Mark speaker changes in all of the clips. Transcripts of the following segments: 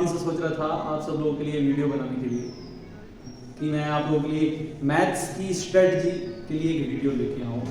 Speaker 1: दिन से सोच रहा था आप सब लोगों के लिए वीडियो बनाने के लिए कि मैं आप लोगों के लिए मैथ्स की स्ट्रेटजी के लिए एक वीडियो लेके आऊँ,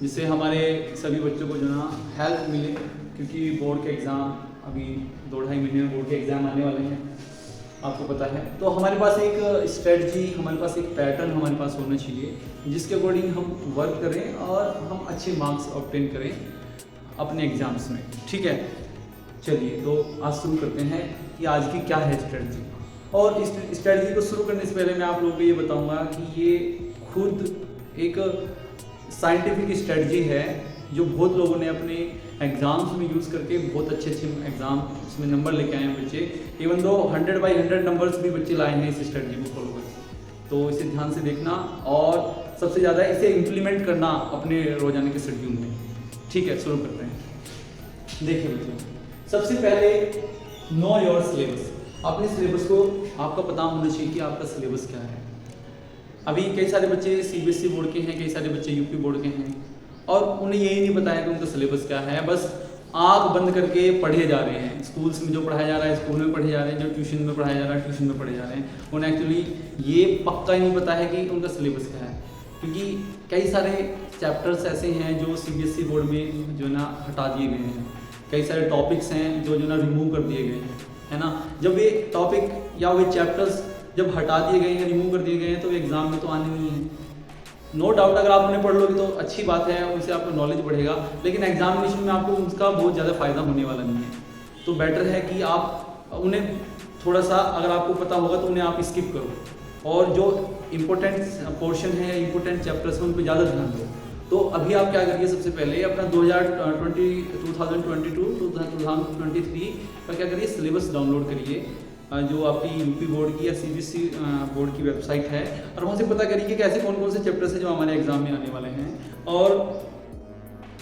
Speaker 1: जिससे हमारे सभी बच्चों को जो ना हेल्प मिले, क्योंकि बोर्ड के एग्ज़ाम अभी 2-2.5 महीने में बोर्ड के एग्ज़ाम आने वाले हैं, आपको पता है। तो हमारे पास एक स्ट्रेटजी, हमारे पास एक पैटर्न हमारे पास होना चाहिए, जिसके अकॉर्डिंग हम वर्क करें और हम अच्छे मार्क्स ऑब्टेन करें अपने एग्ज़ाम्स में, ठीक है। चलिए तो आज शुरू करते हैं कि आज की क्या है स्ट्रेटजी। और इस स्ट्रेटजी को शुरू करने से पहले मैं आप लोगों को ये बताऊंगा कि ये खुद एक साइंटिफिक स्ट्रेटजी है जो बहुत लोगों ने अपने एग्ज़ाम्स में यूज़ करके बहुत अच्छे एग्ज़ाम उसमें नंबर लेके आए हैं बच्चे। इवन दो 100/100 नंबर्स भी बच्चे लाए हैं इस स्ट्रेटजी को फॉलो करके। तो इसे ध्यान से देखना और सबसे ज़्यादा इसे इम्प्लीमेंट करना अपने रोजाना के शेड्यूल में, ठीक है। शुरू करते हैं। देखिए बच्चों, सबसे पहले नो योर सिलेबस। अपने सिलेबस को आपका पता होना चाहिए कि आपका सिलेबस क्या है। अभी कई सारे बच्चे CBSE बोर्ड के हैं, कई सारे बच्चे UP बोर्ड के हैं, और उन्हें यही नहीं बताया कि उनका सिलेबस क्या है, बस आंख बंद करके पढ़े जा रहे हैं। स्कूल्स में जो पढ़ाया जा रहा है स्कूल में पढ़े जा रहे हैं, जो ट्यूशन में पढ़ाया जा रहा है ट्यूशन में पढ़े जा रहे हैं। उन्हें एक्चुअली ये पक्का ही नहीं पता है कि उनका सिलेबस क्या है, क्योंकि कई सारे चैप्टर्स ऐसे हैं जो CBSE बोर्ड में जो ना हटा दिए गए हैं, कई सारे टॉपिक्स हैं जो ना रिमूव कर दिए गए हैं, है ना। जब ये टॉपिक या वे चैप्टर्स जब हटा दिए गए हैं, रिमूव कर दिए गए हैं, तो एग्ज़ाम में तो आने नहीं है। नो डाउट अगर आप उन्हें पढ़ लोगे तो अच्छी बात है, उससे आपका नॉलेज बढ़ेगा, लेकिन एग्जामिनेशन में आपको उसका बहुत ज़्यादा फ़ायदा होने वाला नहीं है। तो बेटर है कि आप उन्हें थोड़ा सा, अगर आपको पता होगा तो उन्हें आप स्किप करो, और जो इम्पोर्टेंट पोर्शन है, इम्पोर्टेंट चैप्टर्स हैं उन पर ज़्यादा ध्यान दो। तो अभी आप क्या करिए, सबसे पहले अपना 2023 का क्या करिए, सिलेबस डाउनलोड करिए, जो आपकी UP बोर्ड की या CBSE बोर्ड की वेबसाइट है, और वहाँ से पता करिए कि ऐसे कौन कौन से चैप्टर्स हैं जो हमारे एग्जाम में आने वाले हैं, और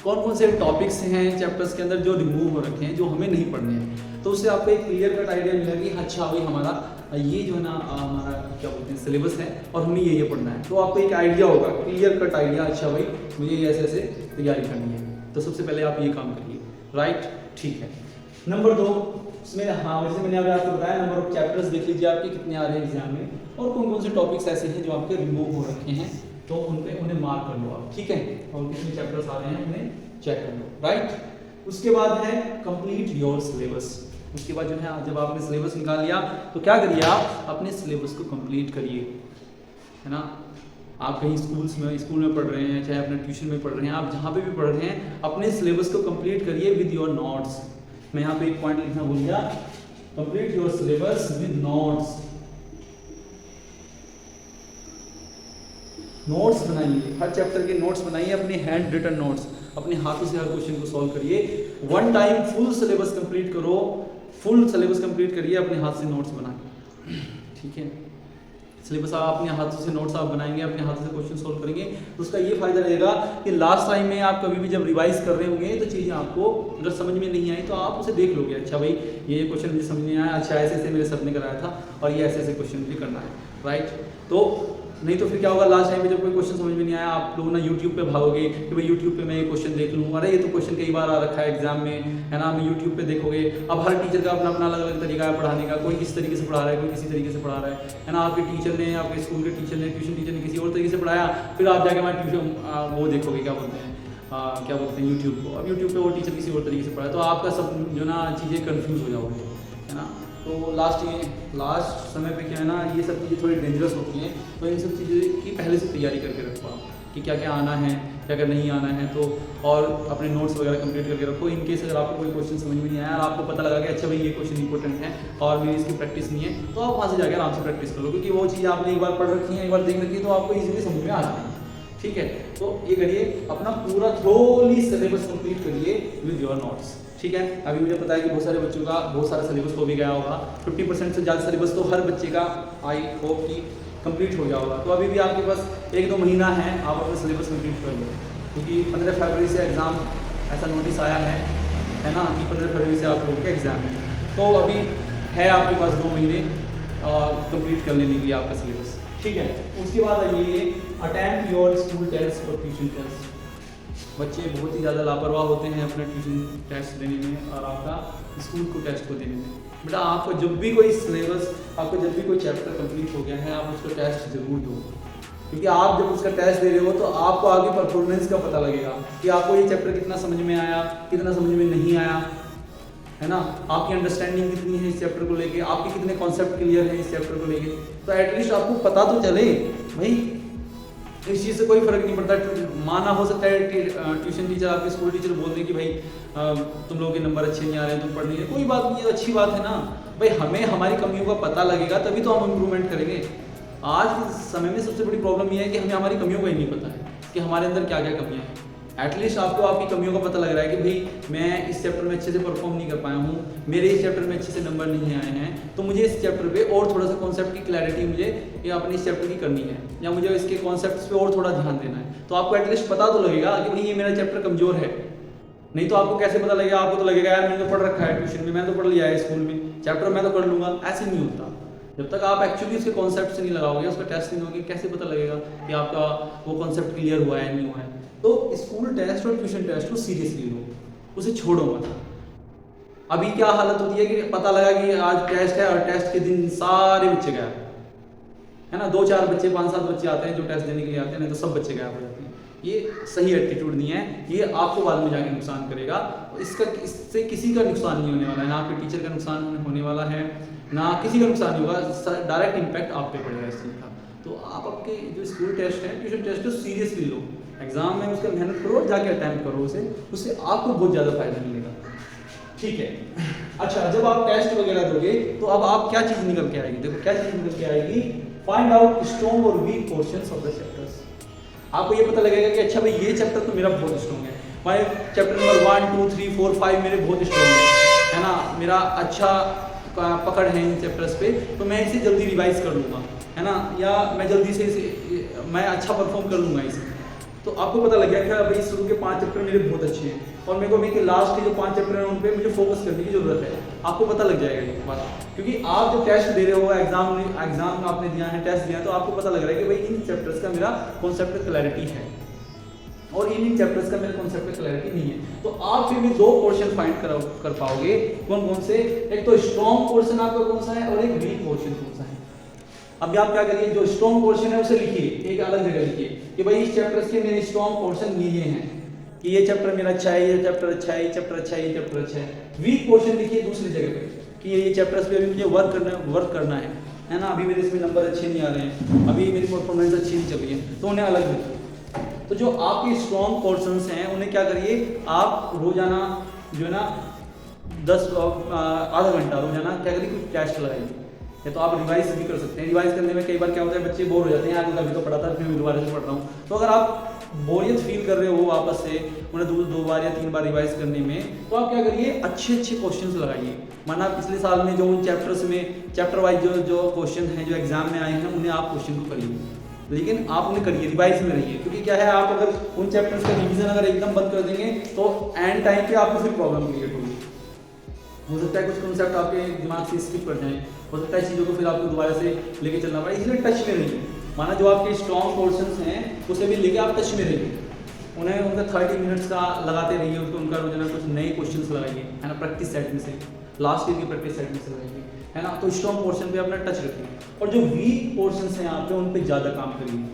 Speaker 1: कौन कौन से टॉपिक्स हैं चैप्टर्स के अंदर जो रिमूव हो रखे हैं, जो हमें नहीं पढ़ने हैं। तो उससे आपको एक क्लियर कट आइडिया मिलेगा कि अच्छा भाई हमारा ये जो है ना हमारा क्या बोलते हैं सिलेबस है, और हमें ये पढ़ना है। तो आपको एक आइडिया होगा, क्लियर कट आइडिया, अच्छा भाई मुझे ये ऐसे ऐसे तैयारी करनी है। तो सबसे पहले आप ये काम करिए, राइट, ठीक है। नंबर 2 उसमें, हाँ वैसे मैंने अभी आपको बताया, नंबर ऑफ चैप्टर्स देख लीजिए आपके कितने आ रहे हैं एग्जाम में, और कौन कौन से टॉपिक्स ऐसे हैं जो आपके रिमूव हो रखे हैं, तो उन्हें मार्क कर लो आप, ठीक है। और कितने चैप्टर्स आ रहे हैं उन्हें चेक कर लो, राइट। उसके बाद है कंप्लीट योर सिलेबस। उसके बाद जो है जब आपने सिलेबस निकाल लिया तो क्या करिए, आप अपने सिलेबस को कंप्लीट करिए, है ना। आप कहीं स्कूल में पढ़ रहे हैं, चाहे अपने ट्यूशन में पढ़ रहे हैं, आप जहाँ पे भी पढ़ रहे हैं, अपने सिलेबस को कंप्लीट करिए विद योर नोट्स। मैं यहाँ पे एक पॉइंट लिखना भूल गया, complete your syllabus with notes. Notes बनाइए, हर चैप्टर के नोट्स बनाइए, अपने हैंड रिटन नोट्स, अपने हाथों से हर क्वेश्चन को सॉल्व करिए। One time full syllabus complete करो, फुल सिलेबस कंप्लीट करिए अपने हाथ से नोट्स बना के, ठीक है। सिलेबस आप अपने हाथों से नोट्स आप बनाएंगे, अपने हाथों से क्वेश्चन सॉल्व करेंगे, तो उसका ये फायदा रहेगा कि लास्ट टाइम में आप कभी भी जब रिवाइज कर रहे होंगे तो चीज़ें आपको अगर समझ में नहीं आई तो आप उसे देख लोगे, अच्छा भाई ये क्वेश्चन मुझे समझ नहीं आया, अच्छा ऐसे ऐसे मेरे सर ने कराया था और ये ऐसे ऐसे क्वेश्चन भी करना है, राइट। तो नहीं तो फिर क्या होगा, लास्ट टाइम में जब कोई क्वेश्चन समझ में नहीं आया, आप लोग ना यूट्यूब पे भागोगे कि भाई यूट्यूब पे मैं ये क्वेश्चन देख लूँ, अरे ये तो क्वेश्चन कई बार आ रखा है एग्जाम में, है ना। मैं यूट्यूब पे देखोगे, अब हर टीचर का अपना अपना अलग अलग तरीका है पढ़ाने का, कोई किस तरीके से पढ़ा रहा है, कोई किसी तरीके से पढ़ा रहा है ना। आपके टीचर ने, आपके स्कूल के टीचर ने, ट्यूशन टीचर ने किसी और तरीके से पढ़ाया, फिर आप जाके हमारे ट्यूशन वो देखोगे, क्या बोलते हैं यूट्यूब को, अब यूट्यूब पे वो टीचर किसी और तरीके से पढ़ाया, तो आपका सब जो ना चीज़ें कन्फ्यूज़ हो जाओगे, है ना। तो लास्ट समय पे क्या है ना, ये सब चीज़ें थोड़ी डेंजरस होती हैं, तो इन सब चीज़ें की पहले से तैयारी करके रखो आप कि क्या क्या आना है, क्या क्या नहीं आना है, तो और अपने नोट्स वगैरह कंप्लीट करके रखो। इन केस अगर आपको कोई क्वेश्चन समझ में नहीं आया और आपको पता लगा कि अच्छा भाई ये क्वेश्चन इंपॉर्टेंट है और मेरी इसकी प्रैक्टिस नहीं है, तो आप वहाँ से जाकर आराम से प्रैक्टिस करो, क्योंकि वो चीज़ आपने एक बार पढ़ रखी है, एक बार देख रखी है, तो आपको ईजिली समझ में आ जाती है, ठीक है। तो ये करिए, अपना पूरा थ्रोली सिलेबस कंप्लीट करिए विद योर नोट्स, ठीक है। अभी मुझे पता है कि बहुत सारे बच्चों का बहुत सारा सिलेबस हो भी गया होगा, 50% से ज़्यादा सिलेबस तो हर बच्चे का आई होप कि कंप्लीट हो गया होगा। तो अभी भी आपके पास 1-2 महीना है, आप अपना सिलेबस कंप्लीट कर लो, क्योंकि 15 फरवरी से एग्ज़ाम, ऐसा नोटिस आया है ना, कि 15 फरवरी से आप लोगों के एग्ज़ाम है। तो अभी है आपके पास 2 महीने कंप्लीट कर लेने के लिए आपका सिलेबस, ठीक है। उसके बाद आइए अटेम्प्ट योर स्कूल टेस्ट और ट्यूशन टेस्ट। बच्चे बहुत ही ज़्यादा लापरवाह होते हैं अपने ट्यूशन टेस्ट देने में और आपका स्कूल को टेस्ट को देने में। बेटा आपको जब भी कोई सिलेबस, आपको जब भी कोई चैप्टर कंप्लीट हो गया है, आप उसका टेस्ट जरूर दो, क्योंकि आप जब उसका टेस्ट दे रहे हो तो आपको आगे परफॉर्मेंस का पता लगेगा कि आपको ये चैप्टर कितना समझ में आया, कितना समझ में नहीं आया, है ना, आपकी अंडरस्टैंडिंग कितनी है इस चैप्टर को लेके, आपके कितने कॉन्सेप्ट क्लियर हैं इस चैप्टर को लेके। तो एटलीस्ट आपको पता तो चले भाई, इस चीज़ से कोई फर्क नहीं पड़ता। माना हो सकता है ट्यूशन टीचर, आपके स्कूल टीचर बोल दें कि भाई तुम लोगों के नंबर अच्छे नहीं आ रहे, तुम पढ़ नहीं रहे, कोई बात नहीं है, अच्छी बात है ना भाई। हमें हमारी कमियों का पता लगेगा तभी तो हम इम्प्रूवमेंट करेंगे। आज के समय में सबसे बड़ी प्रॉब्लम ये है कि हमें हमारी कमियों का ही नहीं पता है कि हमारे अंदर क्या क्या कमियाँ हैं। एटलीस्ट आपको आपकी कमियों का पता लग रहा है कि भाई मैं इस चैप्टर में अच्छे से परफॉर्म नहीं कर पाया हूँ, मेरे इस चैप्टर में अच्छे से नंबर नहीं आए हैं, तो मुझे इस चैप्टर पे और थोड़ा सा कॉन्सेप्ट की क्लैरिटी मुझे या अपने इस चैप्टर की करनी है, या मुझे इसके कॉन्सेप्ट्स पे और थोड़ा ध्यान देना है। तो आपको एटलीस्ट पता तो लगेगा कि भाई ये मेरा चैप्टर कमजोर है। नहीं तो आपको कैसे पता लगेगा? आपको तो लगेगा यार मैंने तो पढ़ रखा है ट्यूशन में, मैंने तो पढ़ लिया है स्कूल में, चैप्टर मैं तो कर लूँगा। ऐसे नहीं होता। जब तक आप एक्चुअली उसके कॉन्सेप्ट से नहीं लगाओगे, उसका टेस्ट नहीं होगे, कैसे पता लगेगा कि आपका वो कॉन्सेप्ट क्लियर हुआ है नहीं हुआ है। तो स्कूल टेस्ट और ट्यूशन टेस्ट को सीरियसली लो, उसे छोड़ो मत। अभी क्या हालत होती है कि पता लगा कि आज टेस्ट है और टेस्ट के दिन सारे बच्चे गायब, है ना, 2-4 बच्चे 5-7 बच्चे आते हैं जो टेस्ट देने के लिए आते हैं, नहीं तो सब बच्चे गायब हो जाते हैं। ये सही एटीट्यूड नहीं है, ये आपको बाद में जाके नुकसान करेगा। इससे किसी का नुकसान नहीं होने वाला है, ना आपके टीचर का नुकसान होने वाला है, ना किसी का नुकसान नहीं होगा, डायरेक्ट इम्पैक्ट आप पे पड़ेगा इस चीज़ का। तो आप आपके जो स्कूल टेस्ट है, ट्यूशन टेस्ट को सीरियसली लो, एग्जाम में उसका मेहनत करो, जाके अटैम्प्ट करो उससे आपको बहुत ज़्यादा फायदा मिलेगा। ठीक है, अच्छा, जब आप टेस्ट वगैरह दोगे तो अब आप क्या चीज़ निकल के आएगी? देखो क्या चीज़ निकल के आएगी, फाइंड आउट स्ट्रॉन्ग और weak portions of the chapters. आपको ये पता लगेगा कि अच्छा भाई ये चैप्टर तो मेरा बहुत स्ट्रॉन्ग है, भाई चैप्टर नंबर 1, 2, 3, 4, 5 मेरे बहुत स्ट्रॉन्ग है ना, मेरा अच्छा पकड़ है इन चैप्टर्स पे, तो मैं इसे जल्दी रिवाइज कर लूँगा, है ना, या मैं जल्दी से इसे मैं अच्छा परफॉर्म कर लूँगा इसे। तो आपको पता लग गया कि भाई शुरू के 5 चैप्टर मेरे बहुत अच्छे हैं और मेरे को अभी के लास्ट के जो 5 चैप्टर हैं उन पे मुझे फोकस करने की जरूरत है। आपको पता लग जाएगा ये बात, क्योंकि आप जब टेस्ट दे रहे हो, एग्जाम आपने दिया है, टेस्ट दिया है, तो आपको पता लग रहा है कि भाई इन चैप्टर्स का मेरा कॉन्सेप्ट क्लैरिटी है और इन चैप्टर्स का मेरे कॉन्सेप्ट में क्लैरिटी नहीं है। तो आप फिर भी 2 पोर्शन फाइंड कर पाओगे। कौन कौन से? एक तो स्ट्रॉन्ग पोर्शन आपका कौन सा है और एक वीक पोर्शन कौन सा है। अभी आप क्या करिए, जो स्ट्रॉन्ग पोर्शन है उसे लिखिए, एक अलग जगह लिखिए कि भाई इस चैप्टर के मेरे स्ट्रॉन्ग पोर्शन ये हैं, कि ये चैप्टर मेरा अच्छा है, ये चैप्टर अच्छा है, ये चैप्टर अच्छा है, ये चैप्टर अच्छा है। वीक पोर्शन लिखिए दूसरी जगह पे कि ये चैप्टर्स पे अभी मुझे वर्क करना है ना, अभी मेरे इसमें नंबर अच्छे नहीं आ रहे हैं, अभी मेरी परफॉर्मेंस अच्छी नहीं चल रही है, तो उन्हें अलग लिखिए। तो जो आपके स्ट्रॉन्ग पोर्शंस हैं उन्हें क्या करिए, आप रोजाना जो है ना 10 आधा घंटा रोजाना क्या करिए, कुछ टेस्ट लगाइए, या तो आप रिवाइज भी कर सकते हैं। रिवाइज करने में कई बार क्या होता है, बच्चे बोर हो जाते हैं, यार कभी तो पढ़ा था फिर मैं दोबारा से पढ़ रहा हूँ। तो अगर आप बोरियत फील कर रहे हो वापस से उन्हें 2 बार या 3 बार रिवाइज करने में, तो आप क्या करिए, अच्छे क्वेश्चंस लगाइए। माना पिछले साल में जो उन चैप्टर्स में चैप्टर वाइज जो क्वेश्चन हैं जो एग्जाम में आए हैं, उन्हें आप क्वेश्चन को करिए, लेकिन आप उन्हें करिए, रिवाइज में रहिए। क्योंकि क्या है, आप अगर उन चैप्टर्स का रिवीजन अगर एकदम बंद कर देंगे तो एंड टाइम पे आपको फिर प्रॉब्लम क्रिएट होगी। हो सकता है कुछ कॉन्सेप्ट आपके दिमाग से स्किप कर जाएं, हो सकता है चीज़ों को फिर आपको दोबारा से लेके चलना पड़े, इसलिए टच में रहिए। माना जो आपके स्ट्रॉन्ग पोर्शंस हैं उसे भी लेके आप टच में रहिए, उन्हें उनका 30 मिनट्स का लगाते रहिए, उनका रोजाना कुछ नए क्वेश्चंस लगाइए, है ना, प्रैक्टिस सेट में से, लास्ट ईयर की प्रैक्टिस सेट में से लगाइए, है ना। तो स्ट्रॉन्ग पोर्शन पे अपना टच रखिए और जो वीक पोर्शंस हैं आप पे उन पे ज़्यादा काम करिए।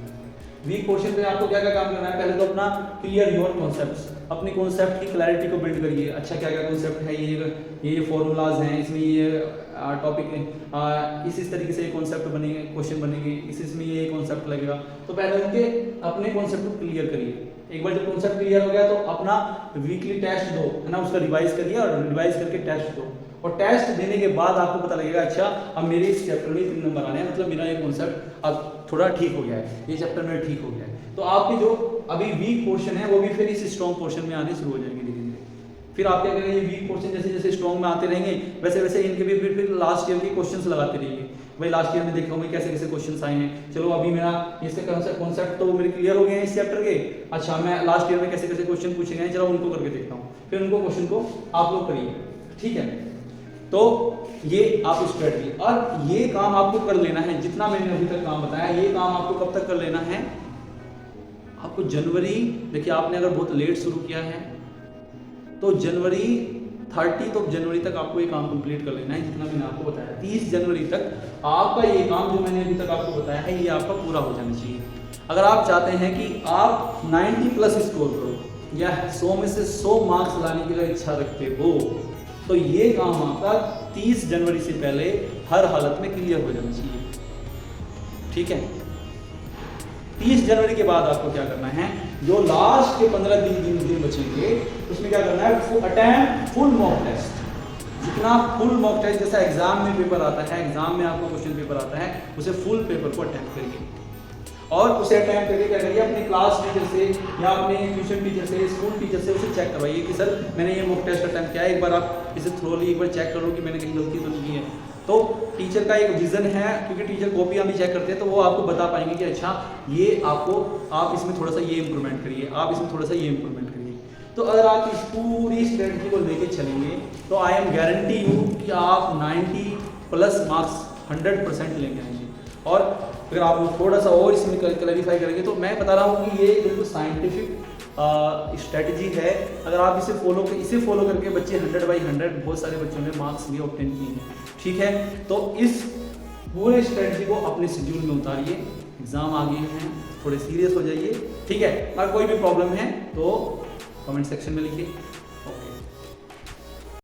Speaker 1: वीक पोर्शन पे आपको क्या क्या काम करना है, पहले तो अपना क्लियर योर कॉन्सेप्ट्स, अपने कॉन्सेप्ट की क्लैरिटी को बिल्ड करिए। अच्छा क्या क्या कॉन्सेप्ट है, ये फॉर्मूलाज हैं, इसमें ये टॉपिक इस तरीके से ये कॉन्सेप्ट बनेंगे, क्वेश्चन बनेंगे, इसमें ये कॉन्सेप्ट लगेगा। तो पहले उनके अपने कॉन्सेप्ट को क्लियर करिए। एक बार जब कॉन्सेप्ट क्लियर हो गया तो अपना वीकली टेस्ट दो, है ना, उसका रिवाइज करिए और रिवाइज करके टेस्ट दो, और टेस्ट देने के बाद आपको पता लगेगा अच्छा अब मेरे इस चैप्टर में 3 नंबर आने हैं, मतलब मेरा ये कॉन्सेप्ट अब थोड़ा ठीक हो गया है, ये चैप्टर मेरा ठीक हो गया है। तो आपके जो अभी वीक पोर्शन है वो भी फिर इस स्ट्रॉन्ग पोर्शन में आने शुरू हो जाएंगे धीरे धीरे। फिर आप क्या करेंगे, वीक पोर्शन जैसे जैसे स्ट्रॉन्ग में आते रहेंगे वैसे वैसे इनके भी फिर लास्ट ईयर के क्वेश्चंस लगाते रहिए। भाई लास्ट ईयर में देखा हूँ कैसे कैसे क्वेश्चंस आए हैं, चलो अभी मेरा इसका कॉन्सेप्ट तो मेरे क्लियर हो गए हैं इस चैप्टर के, अच्छा मैं लास्ट ईयर में कैसे कैसे क्वेश्चन पूछे गए चलो उनको करके देखता हूँ, फिर उनको क्वेश्चन को आप लोग करिए, ठीक है। तो ये आप स्ट्रेटजी, और ये काम आपको कर लेना है, जितना मैंने अभी तक काम बताया ये काम आपको कब तक कर लेना है, आपको जनवरी, देखिए आपने अगर बहुत लेट शुरू किया है तो जनवरी 30 जनवरी तक आपको ये काम कंप्लीट कर लेना है, जितना मैंने आपको बताया। 30 जनवरी तक आपका ये काम जो मैंने अभी तक आपको बताया है ये आपका पूरा हो जाना चाहिए। अगर आप चाहते हैं कि आप 90 प्लस स्कोर करो या 100 में से 100 मार्क्स लाने की अगर इच्छा रखते हो तो ये काम आपका 30 जनवरी से पहले हर हालत में क्लियर हो जाना चाहिए, ठीक है। 30 जनवरी के बाद आपको क्या करना है, जो लास्ट के 15 दिन बचेंगे उसमें क्या करना है, अटेम्प्ट फुल मॉक टेस्ट। जितना फुल मॉक टेस्ट जैसा एग्जाम में पेपर आता है, एग्जाम में आपको क्वेश्चन पेपर आता है, उसे फुल पेपर को अटेम्प्ट करिए और उसे अटेम्प्ट करके क्या करिए, अपने क्लास टीचर से या अपने ट्यूशन टीचर से, स्कूल टीचर से उसे चेक करवाइए कि सर मैंने ये मॉक टेस्ट अटेम्प्ट किया है, एक बार आप इसे थ्रोली एक बार चेक करो कि मैंने कहीं गलती तो नहीं की है। तो टीचर का एक विजन है, क्योंकि टीचर कॉपियाँ भी चेक करते हैं, तो वो आपको बता पाएंगे कि अच्छा ये आपको, आप इसमें थोड़ा सा ये इंप्रूवमेंट करिए, आप इसमें थोड़ा सा ये इंप्रूवमेंट करिए। तो अगर आप इस पूरी स्ट्रेटजी को लेके चलेंगे तो आई एम गारंटी यू कि आप 90 प्लस मार्क्स 100% लेके आएंगे। और अगर आप थोड़ा सा और इसमें क्लैरिफाई करेंगे तो मैं बता रहा हूँ कि ये बिल्कुल साइंटिफिक स्ट्रेटजी है। अगर आप इसे फॉलो करके बच्चे 100/100 बहुत सारे बच्चों ने मार्क्स भी ऑब्टेन किए हैं, ठीक है। तो इस पूरे स्ट्रेटजी को अपने शेड्यूल में उतारिए, एग्जाम आ गए हैं, थोड़े सीरियस हो जाइए, ठीक है। अगर कोई भी प्रॉब्लम है तो कमेंट सेक्शन में लिखिए।